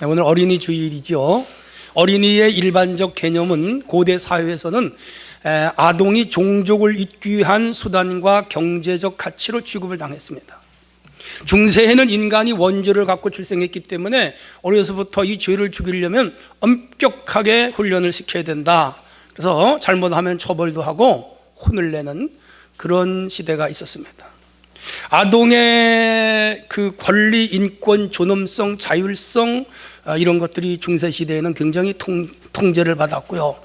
오늘 어린이 주일이죠. 어린이의 일반적 개념은 고대 사회에서는 아동이 종족을 잇기 위한 수단과 경제적 가치로 취급을 당했습니다. 중세에는 인간이 원죄를 갖고 출생했기 때문에 어려서부터 이 죄를 죽이려면 엄격하게 훈련을 시켜야 된다. 그래서 잘못하면 처벌도 하고 혼을 내는 그런 시대가 있었습니다. 아동의 그 권리, 인권, 존엄성, 자율성 이런 것들이 중세 시대에는 굉장히 통제를 받았고요.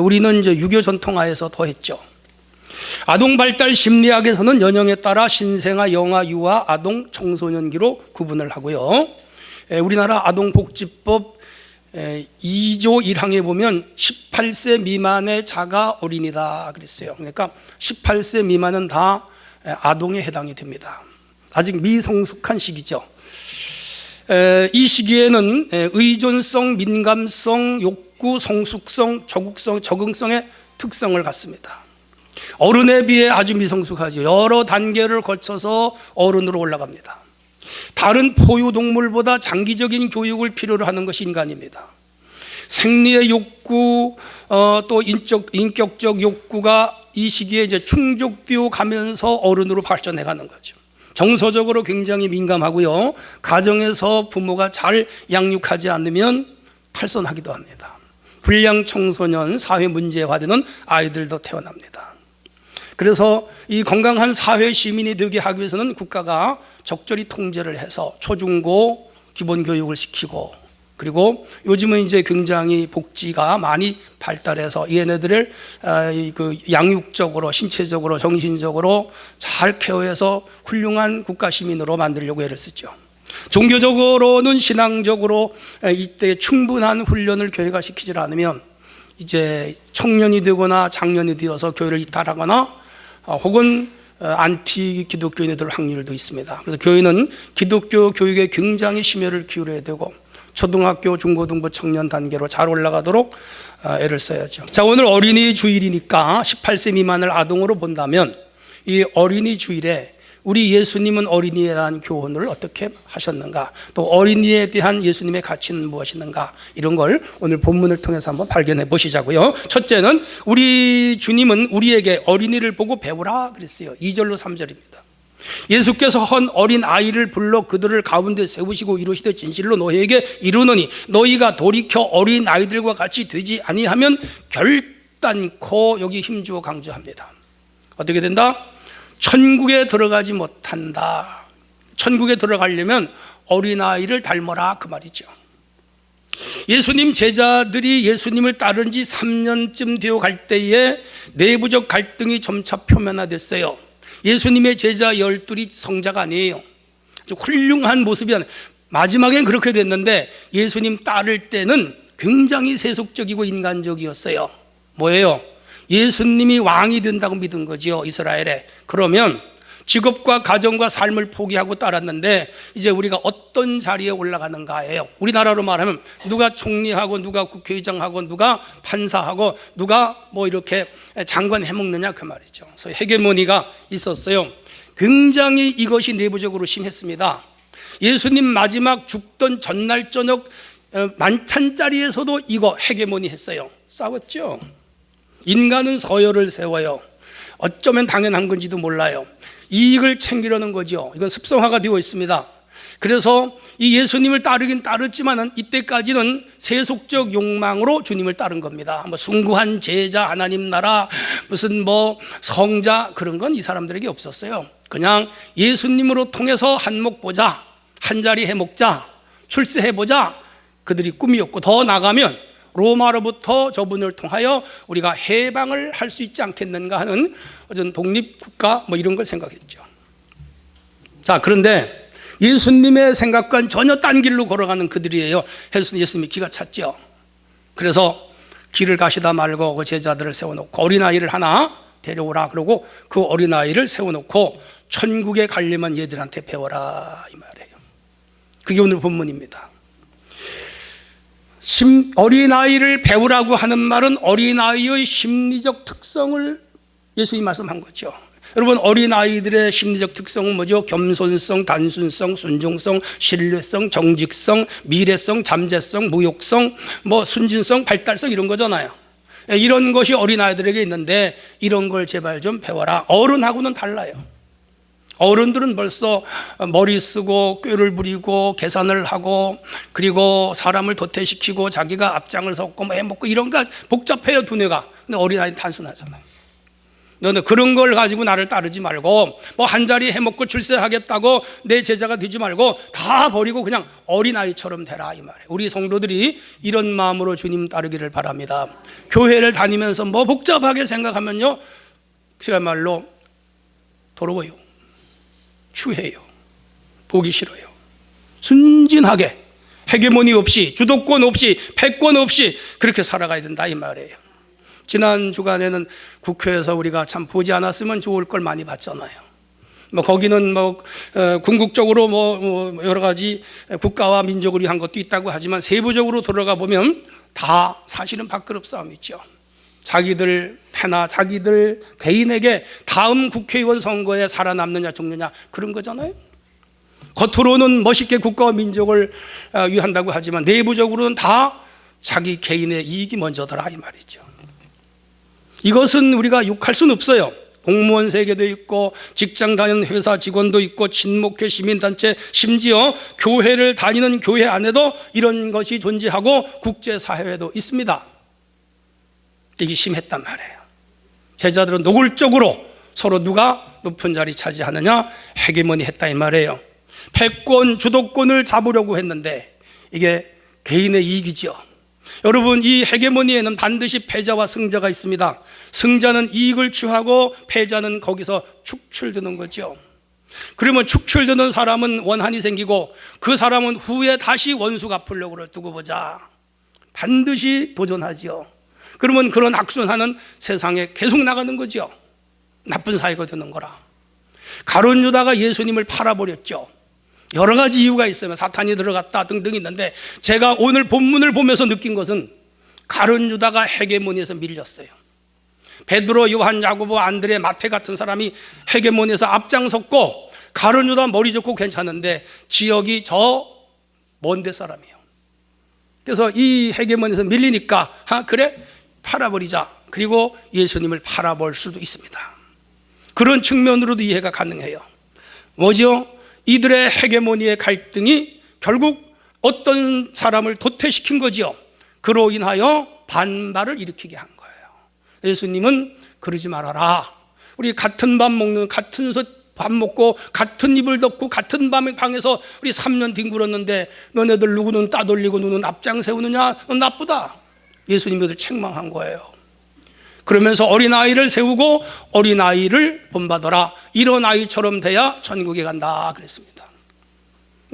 우리는 이제 유교 전통하에서 더했죠. 아동 발달 심리학에서는 연령에 따라 신생아, 영아, 유아, 아동, 청소년기로 구분을 하고요. 우리나라 아동복지법 2조 1항에 보면 18세 미만의 자가 어린이다 그랬어요. 그러니까 18세 미만은 다 아동에 해당이 됩니다. 아직 미성숙한 시기죠. 이 시기에는 의존성, 민감성, 욕구, 성숙성, 적응성의 특성을 갖습니다. 어른에 비해 아주 미성숙하죠. 여러 단계를 거쳐서 어른으로 올라갑니다. 다른 포유동물보다 장기적인 교육을 필요로 하는 것이 인간입니다. 생리의 욕구, 또 인격적 욕구가 이 시기에 이제 충족되어 가면서 어른으로 발전해 가는 거죠. 정서적으로 굉장히 민감하고요. 가정에서 부모가 잘 양육하지 않으면 탈선하기도 합니다. 불량 청소년, 사회 문제화되는 아이들도 태어납니다. 그래서 이 건강한 사회 시민이 되게 하기 위해서는 국가가 적절히 통제를 해서 초중고 기본 교육을 시키고, 그리고 요즘은 이제 굉장히 복지가 많이 발달해서 얘네들을 그 양육적으로, 신체적으로, 정신적으로 잘 케어해서 훌륭한 국가 시민으로 만들려고 애를 쓰죠. 종교적으로는 신앙적으로 이때 충분한 훈련을 교회가 시키지 않으면 이제 청년이 되거나 장년이 되어서 교회를 이탈하거나 혹은 안티 기독교인이 될 확률도 있습니다. 그래서 교회는 기독교 교육에 굉장히 심혈을 기울여야 되고 초등학교, 중고등부, 청년 단계로 잘 올라가도록 애를 써야죠. 자, 오늘 어린이 주일이니까 18세 미만을 아동으로 본다면 이 어린이 주일에 우리 예수님은 어린이에 대한 교훈을 어떻게 하셨는가, 또 어린이에 대한 예수님의 가치는 무엇인가, 이런 걸 오늘 본문을 통해서 한번 발견해 보시자고요. 첫째는 우리 주님은 우리에게 어린이를 보고 배우라 그랬어요. 2절로 3절입니다. 예수께서 헌 어린 아이를 불러 그들을 가운데 세우시고 이루시되 진실로 너희에게 이르노니 너희가 돌이켜 어린 아이들과 같이 되지 아니하면 결단코, 여기 힘주어 강조합니다. 어떻게 된다? 천국에 들어가지 못한다. 천국에 들어가려면 어린아이를 닮아라 그 말이죠. 예수님 제자들이 예수님을 따른 지 3년쯤 되어 갈 때에 내부적 갈등이 점차 표면화됐어요. 예수님의 제자 12이 성자가 아니에요. 훌륭한 모습이 아니에요. 마지막엔 그렇게 됐는데 예수님 따를 때는 굉장히 세속적이고 인간적이었어요. 뭐예요? 예수님이 왕이 된다고 믿은 거죠, 이스라엘에. 그러면 직업과 가정과 삶을 포기하고 따랐는데 이제 우리가 어떤 자리에 올라가는가예요. 우리나라로 말하면 누가 총리하고 누가 국회의장하고 누가 판사하고 누가 뭐 이렇게 장관 해먹느냐 그 말이죠. 그래서 헤게모니가 있었어요. 굉장히 이것이 내부적으로 심했습니다. 예수님 마지막 죽던 전날 저녁 만찬 자리에서도 이거 헤게모니 했어요. 싸웠죠. 인간은 서열을 세워요. 어쩌면 당연한 건지도 몰라요. 이익을 챙기려는 거죠. 이건 습성화가 되어 있습니다. 그래서 이 예수님을 따르긴 따르지만 이때까지는 세속적 욕망으로 주님을 따른 겁니다. 뭐 숭고한 제자, 하나님 나라, 무슨 뭐 성자, 그런 건 이 사람들에게 없었어요. 그냥 예수님으로 통해서 한몫 보자, 한 자리 해먹자, 출세해보자, 그들이 꿈이었고, 더 나가면 로마로부터 저분을 통하여 우리가 해방을 할 수 있지 않겠는가 하는 어떤 독립국가 뭐 이런 걸 생각했죠. 자, 그런데 예수님의 생각과는 전혀 딴 길로 걸어가는 그들이에요. 해서 예수님이 기가 찼죠. 그래서 길을 가시다 말고 그 제자들을 세워놓고 어린아이를 하나 데려오라 그러고 그 어린아이를 세워놓고 천국에 가려면 얘들한테 배워라 이 말이에요. 그게 오늘 본문입니다. 어린아이를 배우라고 하는 말은 어린아이의 심리적 특성을 예수님이 말씀한 거죠. 여러분, 어린아이들의 심리적 특성은 뭐죠? 겸손성, 단순성, 순종성, 신뢰성, 정직성, 미래성, 잠재성, 무욕성, 순진성, 발달성, 이런 거잖아요. 이런 것이 어린아이들에게 있는데 이런 걸 제발 좀 배워라. 어른하고는 달라요. 어른들은 벌써 머리 쓰고 꾀를 부리고 계산을 하고, 그리고 사람을 도태시키고 자기가 앞장을 섰고 해먹고 이런 거 복잡해요, 두뇌가. 근데 어린아이는 단순하잖아요. 너는 그런 걸 가지고 나를 따르지 말고, 한 자리 해먹고 출세하겠다고 내 제자가 되지 말고 다 버리고 그냥 어린아이처럼 되라, 이 말이에요. 우리 성도들이 이런 마음으로 주님 따르기를 바랍니다. 교회를 다니면서 복잡하게 생각하면요, 그야말로 더러워요, 추해요, 보기 싫어요. 순진하게 헤게모니 없이, 주도권 없이, 패권 없이 그렇게 살아가야 된다, 이 말이에요. 지난 주간에는 국회에서 우리가 참 보지 않았으면 좋을 걸 많이 봤잖아요. 거기는 궁극적으로 여러 가지 국가와 민족을 위한 것도 있다고 하지만 세부적으로 들어가 보면 다 사실은 밥그릇 싸움이죠. 자기들 패나 자기들 개인에게 다음 국회의원 선거에 살아남느냐 죽느냐 그런 거잖아요. 겉으로는 멋있게 국가와 민족을 위한다고 하지만 내부적으로는 다 자기 개인의 이익이 먼저더라, 이 말이죠. 이것은 우리가 욕할 수는 없어요. 공무원 세계도 있고 직장 다니는 회사 직원도 있고 친목회 시민단체, 심지어 교회를 다니는 교회 안에도 이런 것이 존재하고 국제사회에도 있습니다. 이게 심했단 말이에요. 제자들은 노골적으로 서로 누가 높은 자리 차지하느냐 헤게모니 했다, 이 말이에요. 패권, 주도권을 잡으려고 했는데 이게 개인의 이익이죠. 여러분, 이 헤게모니에는 반드시 패자와 승자가 있습니다. 승자는 이익을 취하고 패자는 거기서 축출되는 거죠. 그러면 축출되는 사람은 원한이 생기고 그 사람은 후에 다시 원수 갚으려고 두고 보자, 반드시 도전하죠. 그러면 그런 악순환은 세상에 계속 나가는 거죠. 나쁜 사회가 되는 거라. 가룟 유다가 예수님을 팔아버렸죠. 여러 가지 이유가 있어요. 사탄이 들어갔다 등등 있는데, 제가 오늘 본문을 보면서 느낀 것은 가룟 유다가 헤게모니에서 밀렸어요. 베드로, 요한, 야고보, 안드레, 마태 같은 사람이 헤게모니에서 앞장섰고, 가룟 유다 머리 좋고 괜찮은데 지역이 저 먼데 사람이에요. 그래서 이 헤게모니에서 밀리니까 그래 팔아버리자. 그리고 예수님을 팔아볼 수도 있습니다. 그런 측면으로도 이해가 가능해요. 뭐죠? 이들의 헤게모니의 갈등이 결국 어떤 사람을 도태시킨 거지요. 그로 인하여 반발을 일으키게 한 거예요. 예수님은 그러지 말아라. 우리 같은 밥 먹는, 같은 밥 먹고 같은 입을 덮고 같은 방에서 우리 3년 뒹굴었는데 너네들 누구는 따돌리고 누구는 앞장 세우느냐? 넌 나쁘다. 예수님이 그들 책망한 거예요. 그러면서 어린아이를 세우고 어린아이를 본받아라. 이런 아이처럼 돼야 천국에 간다 그랬습니다.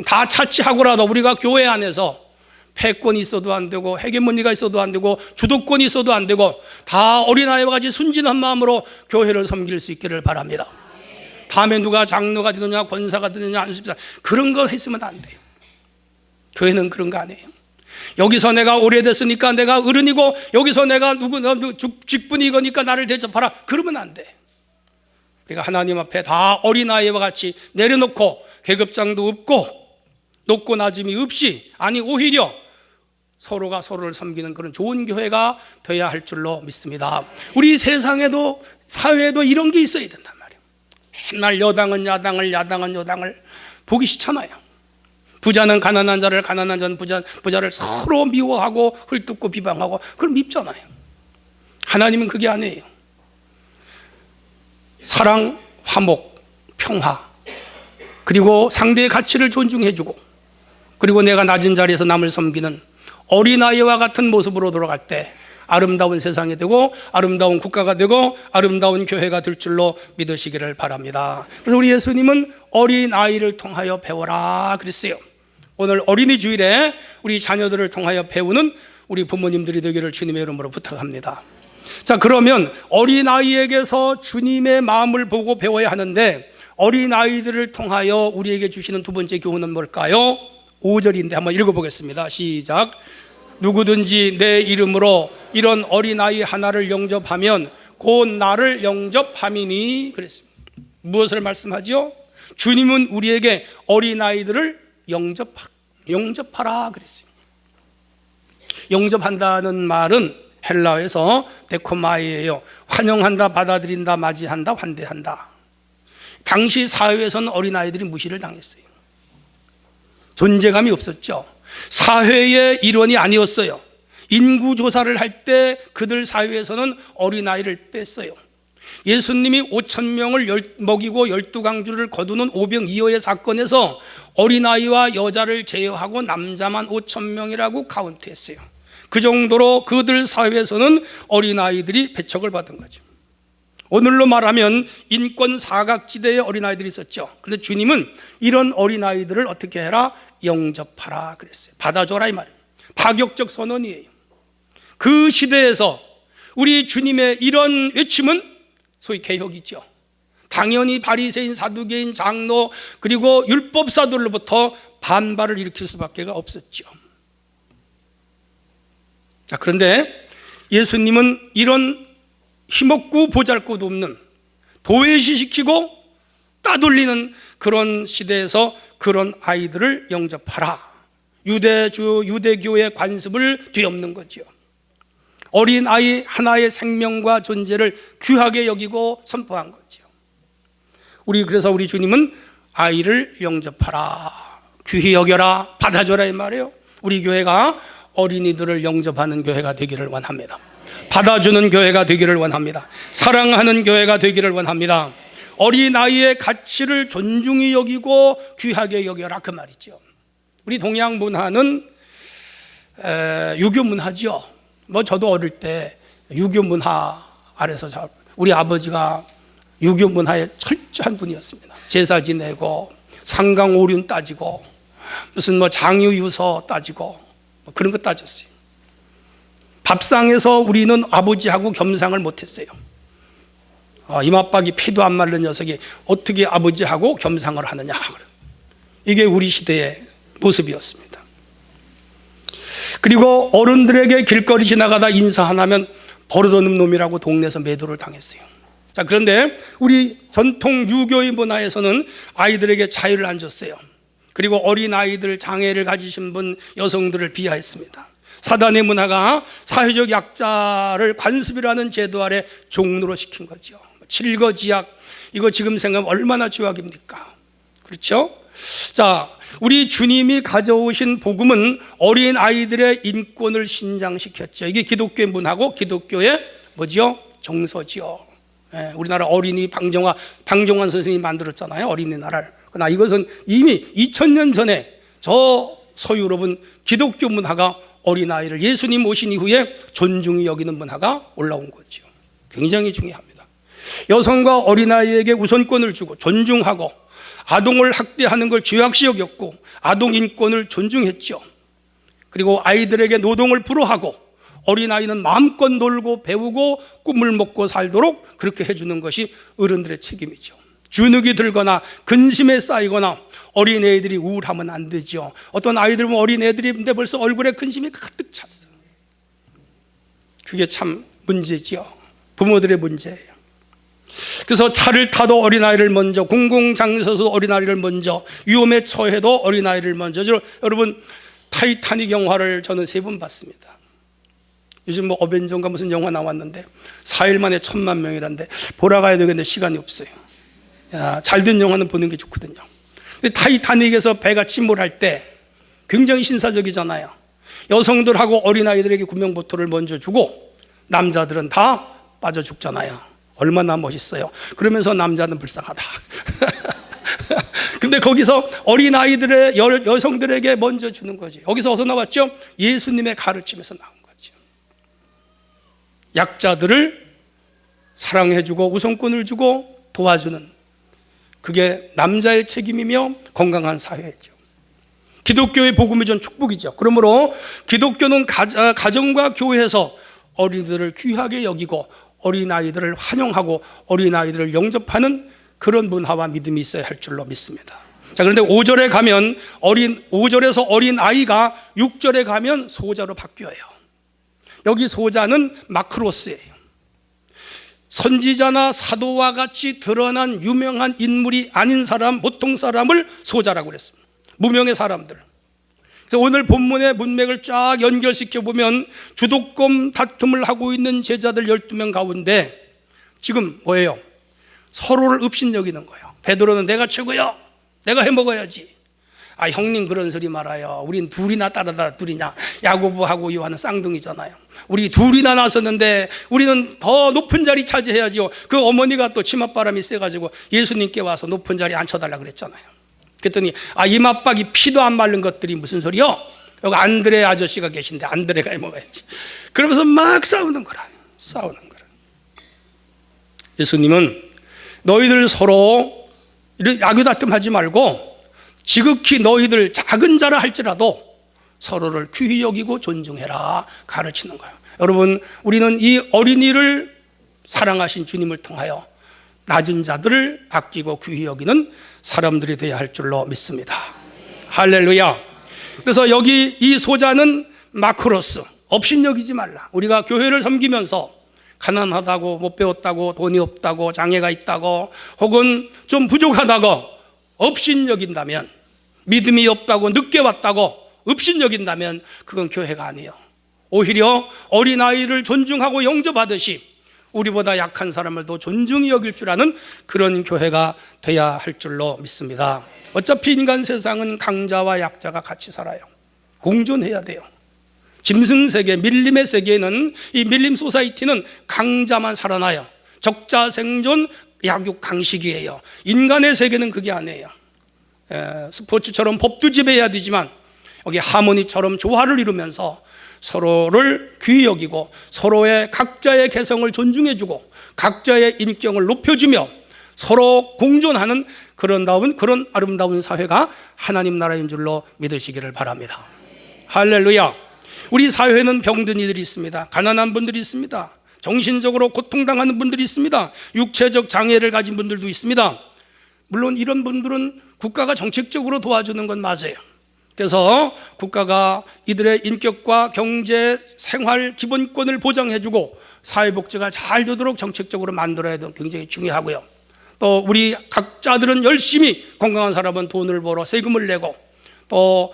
다 차치하고라도 우리가 교회 안에서 패권이 있어도 안 되고 헤게모니가 있어도 안 되고 주도권이 있어도 안 되고 다 어린아이와 같이 순진한 마음으로 교회를 섬길 수 있기를 바랍니다. 다음에 누가 장로가 되느냐 권사가 되느냐 안수집사 그런 거 했으면 안 돼요. 교회는 그런 거 아니에요. 여기서 내가 오래됐으니까 내가 어른이고 여기서 내가 직분이 이거니까 나를 대접하라 그러면 안 돼. 우리가 하나님 앞에 다 어린아이와 같이 내려놓고 계급장도 없고 높고 낮음이 없이, 아니 오히려 서로가 서로를 섬기는 그런 좋은 교회가 되어야 할 줄로 믿습니다. 우리 세상에도 사회에도 이런 게 있어야 된단 말이에요. 맨날 여당은 야당을, 야당은 여당을 보기 싫잖아요. 부자는 가난한 자를, 가난한 자는 부자를 서로 미워하고 헐뜯고 비방하고 그걸 밉잖아요. 하나님은 그게 아니에요. 사랑, 화목, 평화, 그리고 상대의 가치를 존중해주고, 그리고 내가 낮은 자리에서 남을 섬기는 어린아이와 같은 모습으로 돌아갈 때 아름다운 세상이 되고 아름다운 국가가 되고 아름다운 교회가 될 줄로 믿으시기를 바랍니다. 그래서 우리 예수님은 어린아이를 통하여 배워라 그랬어요. 오늘 어린이 주일에 우리 자녀들을 통하여 배우는 우리 부모님들이 되기를 주님의 이름으로 부탁합니다. 자, 그러면 어린아이에게서 주님의 마음을 보고 배워야 하는데 어린아이들을 통하여 우리에게 주시는 두 번째 교훈은 뭘까요? 5절인데 한번 읽어보겠습니다. 시작. 누구든지 내 이름으로 이런 어린아이 하나를 영접하면 곧 나를 영접함이니 그랬습니다. 무엇을 말씀하죠? 주님은 우리에게 어린아이들을 영접하라 그랬어요. 영접한다는 말은 헬라어에서 데코마이예요. 환영한다, 받아들인다, 맞이한다, 환대한다. 당시 사회에서는 어린아이들이 무시를 당했어요. 존재감이 없었죠. 사회의 일원이 아니었어요. 인구조사를 할 때 그들 사회에서는 어린아이를 뺐어요. 예수님이 5,000명을 먹이고 12강주를 거두는 오병이어의 사건에서 어린아이와 여자를 제외하고 남자만 5,000명이라고 카운트했어요. 그 정도로 그들 사회에서는 어린아이들이 배척을 받은 거죠. 오늘로 말하면 인권 사각지대에 어린아이들이 있었죠. 그런데 주님은 이런 어린아이들을 어떻게 해라? 영접하라 그랬어요. 받아줘라 이 말이에요. 파격적 선언이에요. 그 시대에서 우리 주님의 이런 외침은 소위 개혁이죠. 당연히 바리새인, 사두개인, 장로 그리고 율법사들로부터 반발을 일으킬 수밖에 없었죠. 자, 그런데 예수님은 이런 힘없고 보잘것 없는 도외시시키고 따돌리는 그런 시대에서 그런 아이들을 영접하라. 유대교의 관습을 뒤엎는 거죠. 어린 아이 하나의 생명과 존재를 귀하게 여기고 선포한 거죠. 그래서 우리 주님은 아이를 영접하라, 귀히 여겨라, 받아줘라 이 말이에요. 우리 교회가 어린이들을 영접하는 교회가 되기를 원합니다. 받아주는 교회가 되기를 원합니다. 사랑하는 교회가 되기를 원합니다. 어린아이의 가치를 존중히 여기고 귀하게 여겨라 그 말이죠. 우리 동양 문화는 유교 문화죠. 저도 어릴 때 유교 문화 아래서 우리 아버지가 유교 문화에 철저한 분이었습니다. 제사 지내고 상강오륜 따지고 무슨 장유유서 따지고 그런 거 따졌어요. 밥상에서 우리는 아버지하고 겸상을 못했어요. 이맛박이 피도 안 마른 녀석이 어떻게 아버지하고 겸상을 하느냐. 이게 우리 시대의 모습이었습니다. 그리고 어른들에게 길거리 지나가다 인사 안 하면 버릇없는 놈이라고 동네에서 매도를 당했어요. 자, 그런데 우리 전통 유교의 문화에서는 아이들에게 자유를 안 줬어요. 그리고 어린아이들, 장애를 가지신 분, 여성들을 비하했습니다. 사단의 문화가 사회적 약자를 관습이라는 제도 아래 종로로 시킨 거죠. 칠거지약, 이거 지금 생각하면 얼마나 죄악입니까? 그렇죠? 자, 우리 주님이 가져오신 복음은 어린 아이들의 인권을 신장시켰죠. 이게 기독교의 문화고 기독교의 정서지요. 우리나라 어린이 방정환 선생님이 만들었잖아요. 어린이 나라를. 그러나 이것은 이미 2000년 전에 저 서유럽은 기독교 문화가 어린아이를 예수님 오신 이후에 존중히 여기는 문화가 올라온 거죠. 굉장히 중요합니다. 여성과 어린아이에게 우선권을 주고 존중하고 아동을 학대하는 걸 죄악시 여겼고 아동 인권을 존중했죠. 그리고 아이들에게 노동을 불허하고 어린아이는 마음껏 놀고 배우고 꿈을 먹고 살도록 그렇게 해주는 것이 어른들의 책임이죠. 주눅이 들거나 근심에 쌓이거나 어린애들이 우울하면 안 되죠. 어떤 아이들은 어린애들인데 벌써 얼굴에 근심이 가득 찼어요. 그게 참 문제죠. 부모들의 문제예요. 그래서 차를 타도 어린아이를 먼저, 공공장소에서도 어린아이를 먼저, 위험에 처해도 어린아이를 먼저. 여러분 타이타닉 영화를 저는 3번 봤습니다. 요즘 어벤져인가 무슨 영화 나왔는데 4일 만에 1000만 명이란데 보러 가야 되겠는데 시간이 없어요. 잘된 영화는 보는 게 좋거든요. 근데 타이타닉에서 배가 침몰할 때 굉장히 신사적이잖아요. 여성들하고 어린아이들에게 구명보토를 먼저 주고 남자들은 다 빠져 죽잖아요. 얼마나 멋있어요. 그러면서 남자는 불쌍하다. 근데 거기서 어린아이들의 여성들에게 먼저 주는 거지. 여기서 어디서 나왔죠? 예수님의 가르침에서 나온 거죠. 약자들을 사랑해주고 우선권을 주고 도와주는, 그게 남자의 책임이며 건강한 사회죠. 기독교의 복음이 전 축복이죠. 그러므로 기독교는 가정과 교회에서 어린이들을 귀하게 여기고 어린아이들을 환영하고 어린아이들을 영접하는 그런 문화와 믿음이 있어야 할 줄로 믿습니다. 자, 그런데 5절에 가면 5절에서 어린아이가 6절에 가면 소자로 바뀌어요. 여기 소자는 마크로스예요. 선지자나 사도와 같이 드러난 유명한 인물이 아닌 사람, 보통 사람을 소자라고 그랬습니다. 무명의 사람들. 그래서 오늘 본문의 문맥을 쫙 연결시켜 보면 주도권 다툼을 하고 있는 제자들 12명 가운데 지금 뭐예요? 서로를 업신여기는 거예요. 베드로는 내가 최고요, 내가 해먹어야지. 아, 형님 그런 소리 말아요. 우린 둘이나 따라다 둘이냐. 야고보하고 요한은 쌍둥이잖아요. 우리 둘이나 나섰는데 우리는 더 높은 자리 차지해야지요. 그 어머니가 또 치맛바람이 세가지고 예수님께 와서 높은 자리에 앉혀달라 그랬잖아요. 그랬더니 이맛박이 피도 안 마른 것들이 무슨 소리요? 여기 안드레 아저씨가 계신데 안드레가 해먹어야지. 그러면서 막 싸우는 거라. 예수님은 너희들 서로 야교 다툼하지 말고 지극히 너희들 작은 자라 할지라도 서로를 귀히 여기고 존중해라 가르치는 거예요. 여러분, 우리는 이 어린이를 사랑하신 주님을 통하여 낮은 자들을 아끼고 귀히 여기는 사람들이 되어야 할 줄로 믿습니다. 할렐루야. 그래서 여기 이 소자는 마크로스, 업신여기지 말라. 우리가 교회를 섬기면서 가난하다고, 못 배웠다고, 돈이 없다고, 장애가 있다고, 혹은 좀 부족하다고 업신여긴다면, 믿음이 없다고, 늦게 왔다고 업신여긴다면 그건 교회가 아니에요. 오히려 어린아이를 존중하고 영접하듯이 우리보다 약한 사람을 더 존중히 여길 줄 아는 그런 교회가 돼야 할 줄로 믿습니다. 어차피 인간 세상은 강자와 약자가 같이 살아요. 공존해야 돼요. 짐승세계, 밀림의 세계에는, 이 밀림 소사이티는 강자만 살아나요. 적자 생존, 약육 강식이에요. 인간의 세계는 그게 아니에요. 스포츠처럼 법도 지배해야 되지만 여기 하모니처럼 조화를 이루면서 서로를 귀히 여기고 서로의 각자의 개성을 존중해주고 각자의 인격을 높여주며 서로 공존하는 그런 아름다운 사회가 하나님 나라인 줄로 믿으시기를 바랍니다. 할렐루야. 우리 사회에는 병든 이들이 있습니다. 가난한 분들이 있습니다. 정신적으로 고통당하는 분들이 있습니다. 육체적 장애를 가진 분들도 있습니다. 물론 이런 분들은 국가가 정책적으로 도와주는 건 맞아요. 그래서 국가가 이들의 인격과 경제, 생활 기본권을 보장해주고 사회복지가 잘 되도록 정책적으로 만들어야 되는 굉장히 중요하고요. 또 우리 각자들은 열심히, 건강한 사람은 돈을 벌어 세금을 내고, 또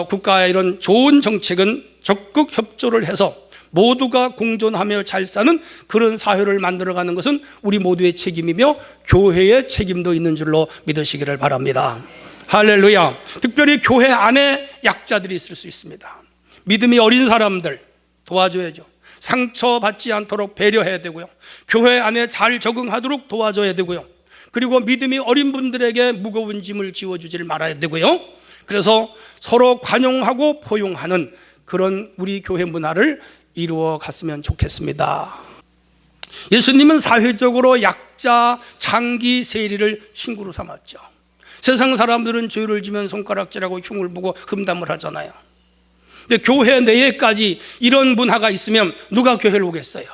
국가의 이런 좋은 정책은 적극 협조를 해서 모두가 공존하며 잘 사는 그런 사회를 만들어가는 것은 우리 모두의 책임이며 교회의 책임도 있는 줄로 믿으시기를 바랍니다. 할렐루야. 특별히 교회 안에 약자들이 있을 수 있습니다. 믿음이 어린 사람들 도와줘야죠. 상처받지 않도록 배려해야 되고요. 교회 안에 잘 적응하도록 도와줘야 되고요. 그리고 믿음이 어린 분들에게 무거운 짐을 지워주질 말아야 되고요. 그래서 서로 관용하고 포용하는 그런 우리 교회 문화를 이루어 갔으면 좋겠습니다. 예수님은 사회적으로 약자, 장기, 세리를 친구로 삼았죠. 세상 사람들은 죄를 지면 손가락질하고 흉을 보고 흠담을 하잖아요. 근데 교회 내에까지 이런 문화가 있으면 누가 교회를 오겠어요?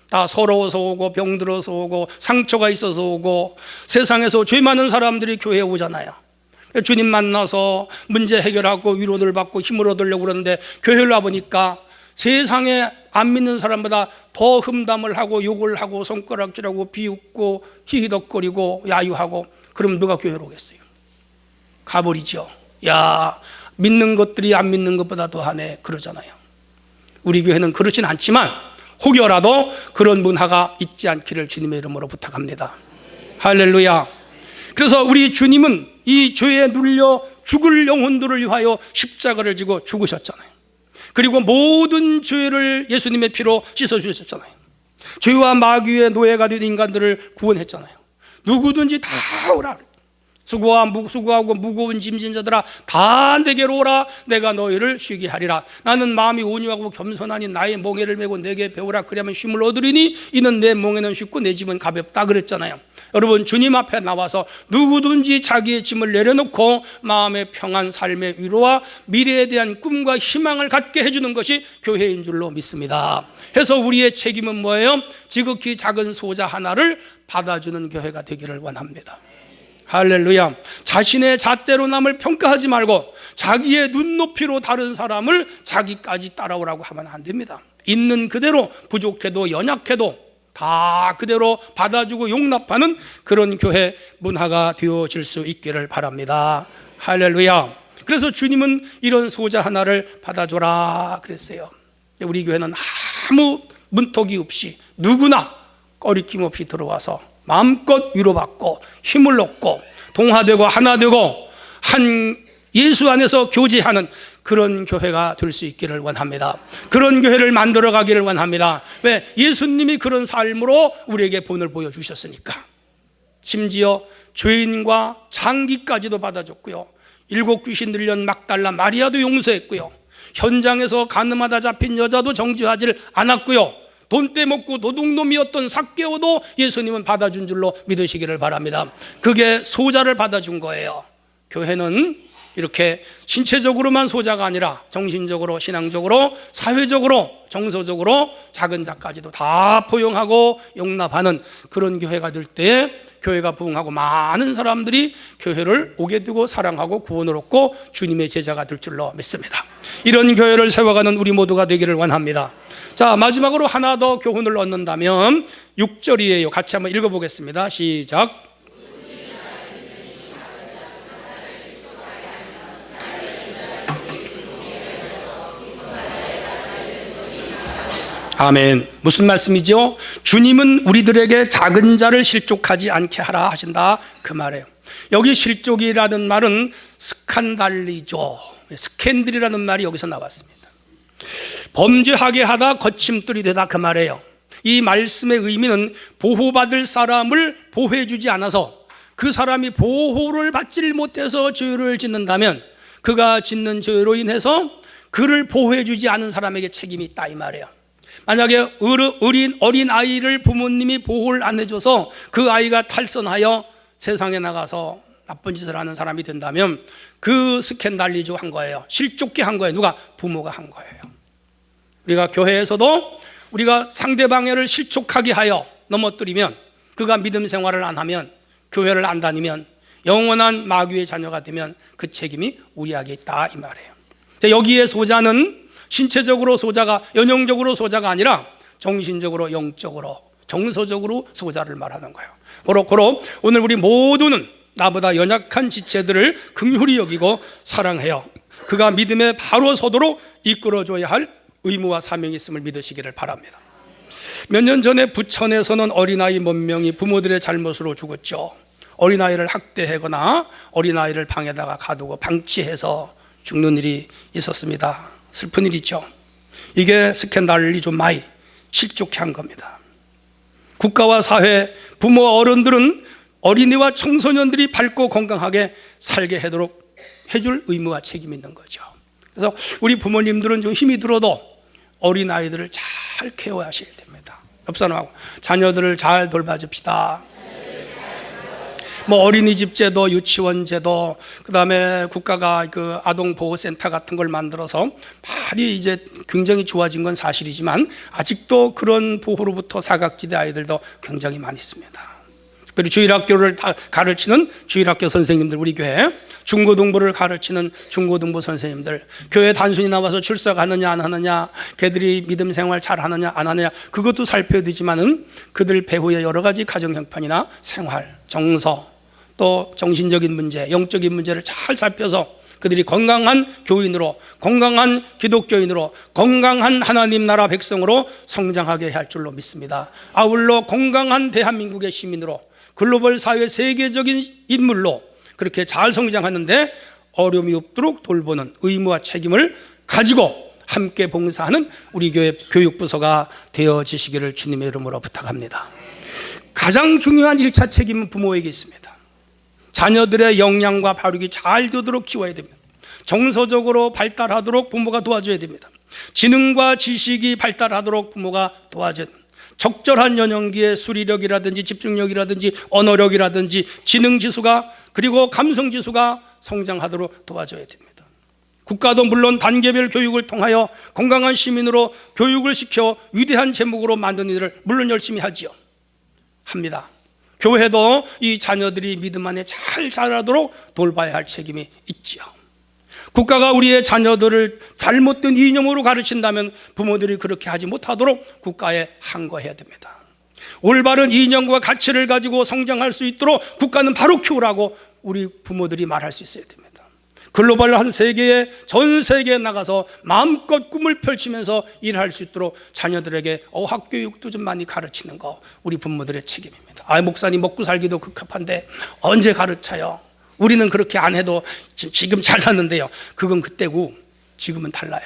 다 서러워서 오고, 병들어서 오고, 상처가 있어서 오고, 세상에서 죄 많은 사람들이 교회에 오잖아요. 주님 만나서 문제 해결하고 위로를 받고 힘을 얻으려고 그러는데 교회를 와보니까 세상에 안 믿는 사람보다 더 흠담을 하고 욕을 하고 손가락질하고 비웃고 히히덕거리고 야유하고, 그럼 누가 교회로 오겠어요? 가버리죠. 야, 믿는 것들이 안 믿는 것보다 더하네 그러잖아요. 우리 교회는 그렇진 않지만 혹여라도 그런 문화가 있지 않기를 주님의 이름으로 부탁합니다. 할렐루야. 그래서 우리 주님은 이 죄에 눌려 죽을 영혼들을 위하여 십자가를 지고 죽으셨잖아요. 그리고 모든 죄를 예수님의 피로 씻어주셨잖아요. 죄와 마귀의 노예가 된 인간들을 구원했잖아요. 누구든지 다 오라. 수고하고 무거운 짐진 자들아 다 내게로 오라. 내가 너희를 쉬게 하리라. 나는 마음이 온유하고 겸손하니 나의 멍에를 메고 내게 배우라. 그리하면 쉼을 얻으리니 이는 내 멍에는 쉽고 내 짐은 가볍다 그랬잖아요. 여러분, 주님 앞에 나와서 누구든지 자기의 짐을 내려놓고 마음의 평안, 삶의 위로와 미래에 대한 꿈과 희망을 갖게 해주는 것이 교회인 줄로 믿습니다. 해서 우리의 책임은 뭐예요? 지극히 작은 소자 하나를 받아주는 교회가 되기를 원합니다. 할렐루야. 자신의 잣대로 남을 평가하지 말고 자기의 눈높이로 다른 사람을 자기까지 따라오라고 하면 안 됩니다. 있는 그대로, 부족해도 연약해도 다 그대로 받아주고 용납하는 그런 교회 문화가 되어질 수 있기를 바랍니다. 할렐루야. 그래서 주님은 이런 소자 하나를 받아줘라 그랬어요. 우리 교회는 아무 문턱이 없이 누구나 꺼리낌 없이 들어와서 마음껏 위로받고 힘을 얻고 동화되고 하나 되고 한 예수 안에서 교제하는 그런 교회가 될 수 있기를 원합니다. 그런 교회를 만들어 가기를 원합니다. 왜? 예수님이 그런 삶으로 우리에게 본을 보여주셨으니까. 심지어 죄인과 장기까지도 받아줬고요, 7 귀신 들린 막달라 마리아도 용서했고요, 현장에서 가늠하다 잡힌 여자도 정죄하지 않았고요, 돈 떼먹고 도둑놈이었던 삭개오도 예수님은 받아준 줄로 믿으시기를 바랍니다. 그게 소자를 받아준 거예요. 교회는 이렇게 신체적으로만 소자가 아니라 정신적으로, 신앙적으로, 사회적으로, 정서적으로 작은 자까지도 다 포용하고 용납하는 그런 교회가 될 때 교회가 부흥하고 많은 사람들이 교회를 오게 되고 사랑하고 구원을 얻고 주님의 제자가 될 줄로 믿습니다. 이런 교회를 세워가는 우리 모두가 되기를 원합니다. 자, 마지막으로 하나 더 교훈을 얻는다면 6절이에요. 같이 한번 읽어보겠습니다. 시작. 아멘. 무슨 말씀이죠? 주님은 우리들에게 작은 자를 실족하지 않게 하라 하신다, 그 말이에요. 여기 실족이라는 말은 스칸달리죠. 스캔들이라는 말이 여기서 나왔습니다. 범죄하게 하다 거침돌이 되다, 그 말이에요. 이 말씀의 의미는 보호받을 사람을 보호해주지 않아서 그 사람이 보호를 받지를 못해서 죄를 짓는다면 그가 짓는 죄로 인해서 그를 보호해주지 않은 사람에게 책임이 있다, 이 말이에요. 만약에 어린 아이를 부모님이 보호를 안 해줘서 그 아이가 탈선하여 세상에 나가서 나쁜 짓을 하는 사람이 된다면 그 스캔달리죠 한 거예요. 실족게 한 거예요. 누가? 부모가 한 거예요. 우리가 교회에서도 우리가 상대방을 실족하게 하여 넘어뜨리면, 그가 믿음 생활을 안 하면, 교회를 안 다니면, 영원한 마귀의 자녀가 되면 그 책임이 우리에게 있다, 이 말이에요. 여기에 소자는 신체적으로 소자가, 연형적으로 소자가 아니라 정신적으로, 영적으로, 정서적으로 소자를 말하는 거예요. 고로 오늘 우리 모두는 나보다 연약한 지체들을 긍휼히 여기고 사랑해요. 그가 믿음에 바로 서도록 이끌어줘야 할 의무와 사명이 있음을 믿으시기를 바랍니다. 몇 년 전에 부천에서는 어린아이 몇 명이 부모들의 잘못으로 죽었죠. 어린아이를 학대하거나 어린아이를 방에다가 가두고 방치해서 죽는 일이 있었습니다. 슬픈 일이죠. 이게 스캔달리죠 마이, 실족해 한 겁니다. 국가와 사회, 부모, 어른들은 어린이와 청소년들이 밝고 건강하게 살게 하도록 해줄 의무와 책임이 있는 거죠. 그래서 우리 부모님들은 좀 힘이 들어도 어린아이들을 잘 케어하셔야 됩니다. 옆 사람하고 자녀들을 잘 돌봐줍시다. 어린이집 제도, 유치원 제도, 그 다음에 국가가 그 아동보호센터 같은 걸 만들어서 많이 이제 굉장히 좋아진 건 사실이지만 아직도 그런 보호로부터 사각지대 아이들도 굉장히 많이 있습니다. 특별히 주일학교를 가르치는 주일학교 선생님들, 우리 교회 중고등부를 가르치는 중고등부 선생님들, 교회 단순히 나와서 출석하느냐 안 하느냐, 걔들이 믿음 생활 잘 하느냐 안 하느냐, 그것도 살펴야 되지만은 그들 배후의 여러 가지 가정 형편이나 생활, 정서, 또 정신적인 문제, 영적인 문제를 잘 살펴서 그들이 건강한 교인으로, 건강한 기독교인으로, 건강한 하나님 나라 백성으로 성장하게 할 줄로 믿습니다. 아울러 건강한 대한민국의 시민으로, 글로벌 사회 세계적인 인물로 그렇게 잘 성장하는데 어려움이 없도록 돌보는 의무와 책임을 가지고 함께 봉사하는 우리 교회 교육부서가 되어지시기를 주님의 이름으로 부탁합니다. 가장 중요한 1차 책임은 부모에게 있습니다. 자녀들의 영양과 발육이 잘 되도록 키워야 됩니다. 정서적으로 발달하도록 부모가 도와줘야 됩니다. 지능과 지식이 발달하도록 부모가 도와줘야 됩니다. 적절한 연령기에 수리력이라든지 집중력이라든지 언어력이라든지 지능지수가, 그리고 감성지수가 성장하도록 도와줘야 됩니다. 국가도 물론 단계별 교육을 통하여 건강한 시민으로 교육을 시켜 위대한 제목으로 만드는 일을 물론 열심히 하지요. 합니다. 교회도 이 자녀들이 믿음 안에 잘 자라도록 돌봐야 할 책임이 있지요. 국가가 우리의 자녀들을 잘못된 이념으로 가르친다면 부모들이 그렇게 하지 못하도록 국가에 항거해야 됩니다. 올바른 이념과 가치를 가지고 성장할 수 있도록 국가는 바로 키우라고 우리 부모들이 말할 수 있어야 됩니다. 글로벌한 세계에, 전 세계에 나가서 마음껏 꿈을 펼치면서 일할 수 있도록 자녀들에게 어학교육도 좀 많이 가르치는 거 우리 부모들의 책임입니다. 목사님 먹고 살기도 급급한데 언제 가르쳐요? 우리는 그렇게 안 해도 지금 잘 사는데요. 그건 그때고 지금은 달라요.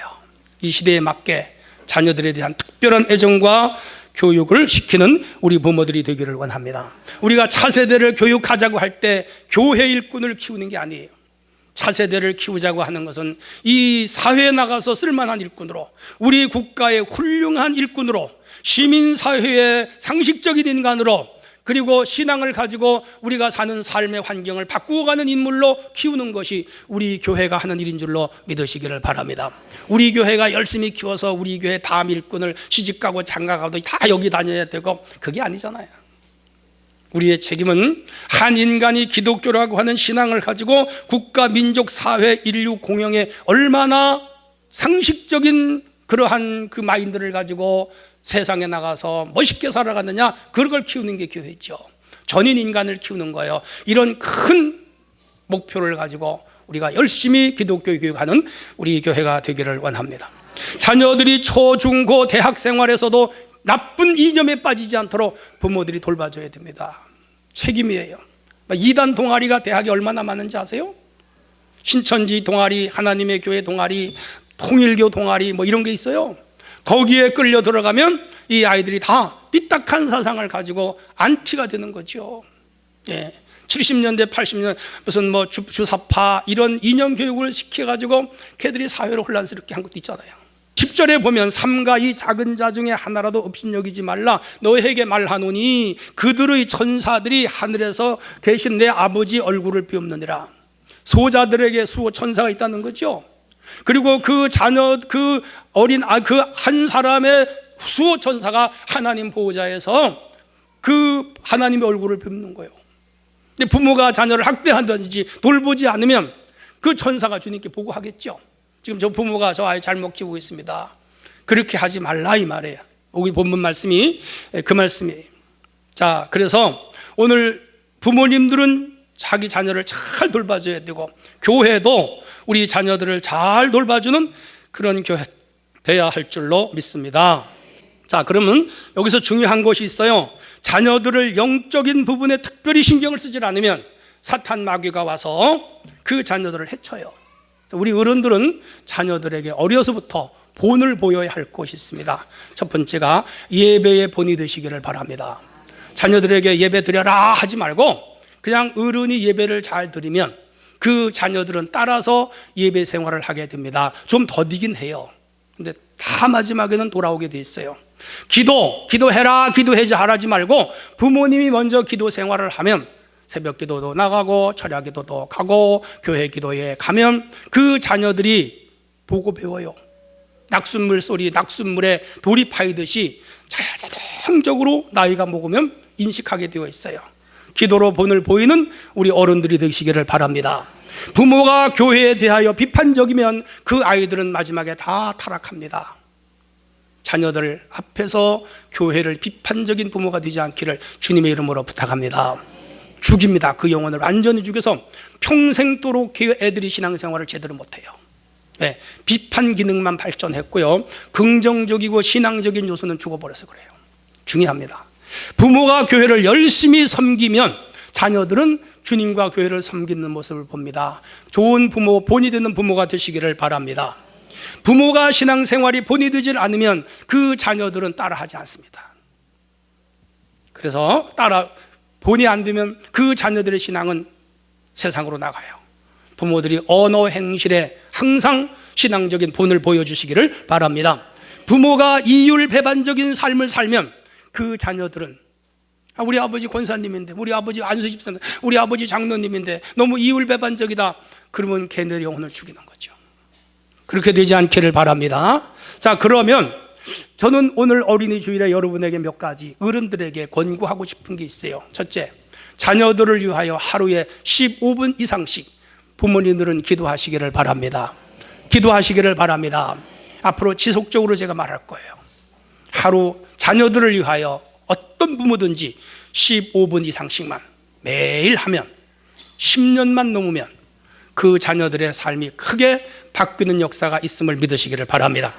이 시대에 맞게 자녀들에 대한 특별한 애정과 교육을 시키는 우리 부모들이 되기를 원합니다. 우리가 차세대를 교육하자고 할 때 교회 일꾼을 키우는 게 아니에요. 차세대를 키우자고 하는 것은 이 사회에 나가서 쓸만한 일꾼으로, 우리 국가의 훌륭한 일꾼으로, 시민사회의 상식적인 인간으로, 그리고 신앙을 가지고 우리가 사는 삶의 환경을 바꾸어 가는 인물로 키우는 것이 우리 교회가 하는 일인 줄로 믿으시기를 바랍니다. 우리 교회가 열심히 키워서 우리 교회 다음 일꾼을 시집가고 장가가도 다 여기 다녀야 되고, 그게 아니잖아요. 우리의 책임은 한 인간이 기독교라고 하는 신앙을 가지고 국가, 민족, 사회, 인류 공영에 얼마나 상식적인 그러한 그 마인드를 가지고 세상에 나가서 멋있게 살아가느냐, 그걸 키우는 게 교회죠. 전인 인간을 키우는 거예요. 이런 큰 목표를 가지고 우리가 열심히 기독교 교육하는 우리 교회가 되기를 원합니다. 자녀들이 초, 중, 고, 대학 생활에서도 나쁜 이념에 빠지지 않도록 부모들이 돌봐줘야 됩니다. 책임이에요. 이단 동아리가 대학에 얼마나 많은지 아세요? 신천지 동아리, 하나님의 교회 동아리, 통일교 동아리 이런 게 있어요. 거기에 끌려 들어가면 이 아이들이 다 삐딱한 사상을 가지고 안티가 되는 거죠. 70년대 80년 무슨 주사파 이런 이념 교육을 시켜가지고 걔들이 사회를 혼란스럽게 한 것도 있잖아요. 10절에 보면 삼가 이 작은 자 중에 하나라도 업신여기지 말라 너에게 말하노니 그들의 천사들이 하늘에서 계신 내 아버지 얼굴을 비옵느니라. 소자들에게 수호 천사가 있다는 거죠. 그리고 그 자녀, 그 어린 그 한 사람의 수호 천사가 하나님 보호자에서 그 하나님의 얼굴을 뵙는 거예요. 근데 부모가 자녀를 학대한다든지 돌보지 않으면 그 천사가 주님께 보고하겠죠. 지금 저 부모가 저 아이 잘못 키우고 있습니다. 그렇게 하지 말라 이 말이에요. 여기 본문 말씀이 그 말씀이에요. 자, 그래서 오늘 부모님들은 자기 자녀를 잘 돌봐줘야 되고, 교회도 우리 자녀들을 잘 돌봐주는 그런 교회 돼야 할 줄로 믿습니다. 자, 그러면 여기서 중요한 것이 있어요. 자녀들을 영적인 부분에 특별히 신경을 쓰지 않으면 사탄 마귀가 와서 그 자녀들을 해쳐요. 우리 어른들은 자녀들에게 어려서부터 본을 보여야 할 것이 있습니다. 첫 번째가 예배의 본이 되시기를 바랍니다. 자녀들에게 예배 드려라 하지 말고 그냥 어른이 예배를 잘 드리면 그 자녀들은 따라서 예배 생활을 하게 됩니다. 좀 더디긴 해요. 근데 다 마지막에는 돌아오게 돼 있어요. 기도해라, 기도해자 하지 말고 부모님이 먼저 기도 생활을 하면 새벽 기도도 나가고 철야 기도도 가고 교회 기도에 가면 그 자녀들이 보고 배워요. 낙숫물 소리, 낙숫물에 돌이 파이듯이 자동적으로 나이가 먹으면 인식하게 되어 있어요. 기도로 본을 보이는 우리 어른들이 되시기를 바랍니다. 부모가 교회에 대하여 비판적이면 그 아이들은 마지막에 다 타락합니다. 자녀들 앞에서 교회를 비판적인 부모가 되지 않기를 주님의 이름으로 부탁합니다. 죽입니다. 그 영혼을 완전히 죽여서 평생도록 그 애들이 신앙생활을 제대로 못해요. 비판 기능만 발전했고요, 긍정적이고 신앙적인 요소는 죽어버려서 그래요. 중요합니다. 부모가 교회를 열심히 섬기면 자녀들은 주님과 교회를 섬기는 모습을 봅니다. 좋은 부모, 본이 되는 부모가 되시기를 바랍니다. 부모가 신앙생활이 본이 되질 않으면 그 자녀들은 따라하지 않습니다. 그래서 본이 안 되면 그 자녀들의 신앙은 세상으로 나가요. 부모들이 언어 행실에 항상 신앙적인 본을 보여주시기를 바랍니다. 부모가 이율배반적인 삶을 살면 그 자녀들은 우리 아버지 권사님인데, 우리 아버지 안수집사인데, 우리 아버지 장로님인데 너무 이율배반적이다, 그러면 걔네의 영혼을 죽이는 거죠. 그렇게 되지 않기를 바랍니다. 자, 그러면 저는 오늘 어린이 주일에 여러분에게 몇 가지 어른들에게 권고하고 싶은 게 있어요. 첫째, 자녀들을 위하여 하루에 15분 이상씩 부모님들은 기도하시기를 바랍니다. 기도하시기를 바랍니다. 앞으로 지속적으로 제가 말할 거예요. 하루 자녀들을 위하여 어떤 부모든지 15분 이상씩만 매일 하면 10년만 넘으면 그 자녀들의 삶이 크게 바뀌는 역사가 있음을 믿으시기를 바랍니다.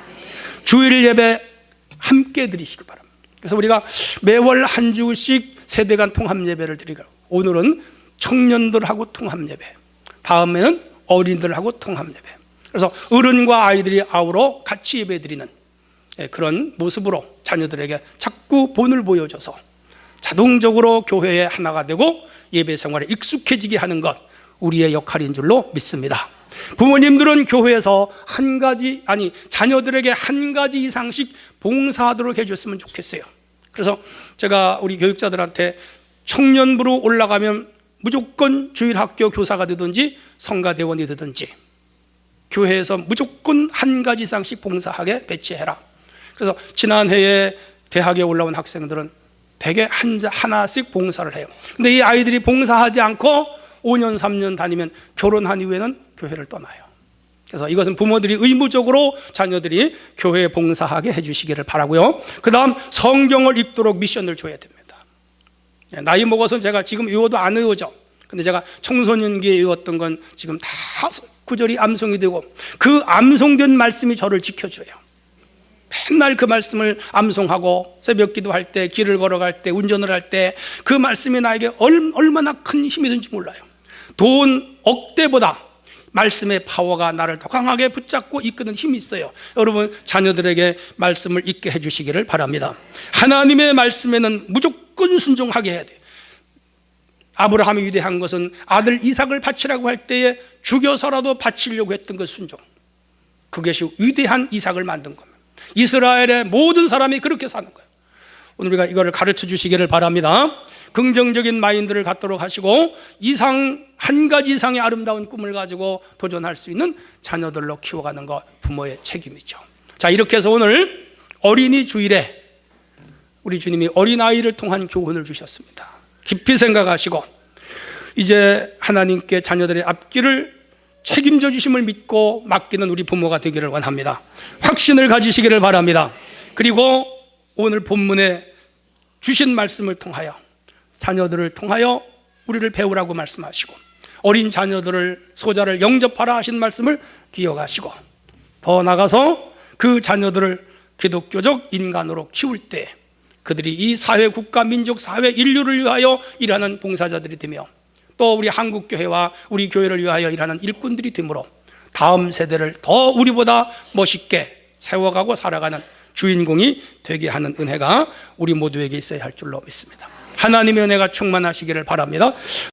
주일 예배 함께 드리시기 바랍니다. 그래서 우리가 매월 한 주씩 세대 간 통합 예배를 드리고, 오늘은 청년들하고 통합 예배, 다음에는 어린들하고 통합 예배, 그래서 어른과 아이들이 아우러 같이 예배 드리는 그런 모습으로 자녀들에게 자꾸 본을 보여줘서 자동적으로 교회의 하나가 되고 예배 생활에 익숙해지게 하는 것, 우리의 역할인 줄로 믿습니다. 부모님들은 교회에서 자녀들에게 한 가지 이상씩 봉사하도록 해줬으면 좋겠어요. 그래서 제가 우리 교육자들한테 청년부로 올라가면 무조건 주일학교 교사가 되든지 성가대원이 되든지 교회에서 무조건 한 가지 이상씩 봉사하게 배치해라. 그래서 지난해에 대학에 올라온 학생들은 100에 하나씩 봉사를 해요. 근데 이 아이들이 봉사하지 않고 5년 3년 다니면 결혼한 이후에는 교회를 떠나요. 그래서 이것은 부모들이 의무적으로 자녀들이 교회에 봉사하게 해주시기를 바라고요. 그 다음 성경을 읽도록 미션을 줘야 됩니다. 나이 먹어서 제가 지금 외워도 안 외워져. 근데 제가 청소년기에 외웠던 건 지금 다 구절이 암송이 되고, 그 암송된 말씀이 저를 지켜줘요. 맨날 그 말씀을 암송하고 새벽 기도할 때, 길을 걸어갈 때, 운전을 할 때 그 말씀이 나에게 얼마나 큰 힘이 든지 몰라요. 돈 억대보다 말씀의 파워가 나를 더 강하게 붙잡고 이끄는 힘이 있어요. 여러분, 자녀들에게 말씀을 읽게 해주시기를 바랍니다. 하나님의 말씀에는 무조건 순종하게 해야 돼요. 아브라함이 위대한 것은 아들 이삭을 바치라고 할 때에 죽여서라도 바치려고 했던 그 순종, 그것이 위대한 이삭을 만든 겁니다. 이스라엘의 모든 사람이 그렇게 사는 거예요. 오늘 우리가 이거를 가르쳐 주시기를 바랍니다. 긍정적인 마인드를 갖도록 하시고 한 가지 이상의 아름다운 꿈을 가지고 도전할 수 있는 자녀들로 키워가는 것, 부모의 책임이죠. 자, 이렇게 해서 오늘 어린이 주일에 우리 주님이 어린아이를 통한 교훈을 주셨습니다. 깊이 생각하시고 이제 하나님께 자녀들의 앞길을 책임져 주심을 믿고 맡기는 우리 부모가 되기를 원합니다. 확신을 가지시기를 바랍니다. 그리고 오늘 본문에 주신 말씀을 통하여 자녀들을 통하여 우리를 배우라고 말씀하시고, 어린 자녀들을, 소자를 영접하라 하신 말씀을 기억하시고, 더 나아가서 그 자녀들을 기독교적 인간으로 키울 때 그들이 이 사회, 국가, 민족, 사회, 인류를 위하여 일하는 봉사자들이 되며, 또 우리 한국교회와 우리 교회를 위하여 일하는 일꾼들이 되므로 다음 세대를 더 우리보다 멋있게 세워가고 살아가는 주인공이 되게 하는 은혜가 우리 모두에게 있어야 할 줄로 믿습니다. 하나님의 은혜가 충만하시기를 바랍니다.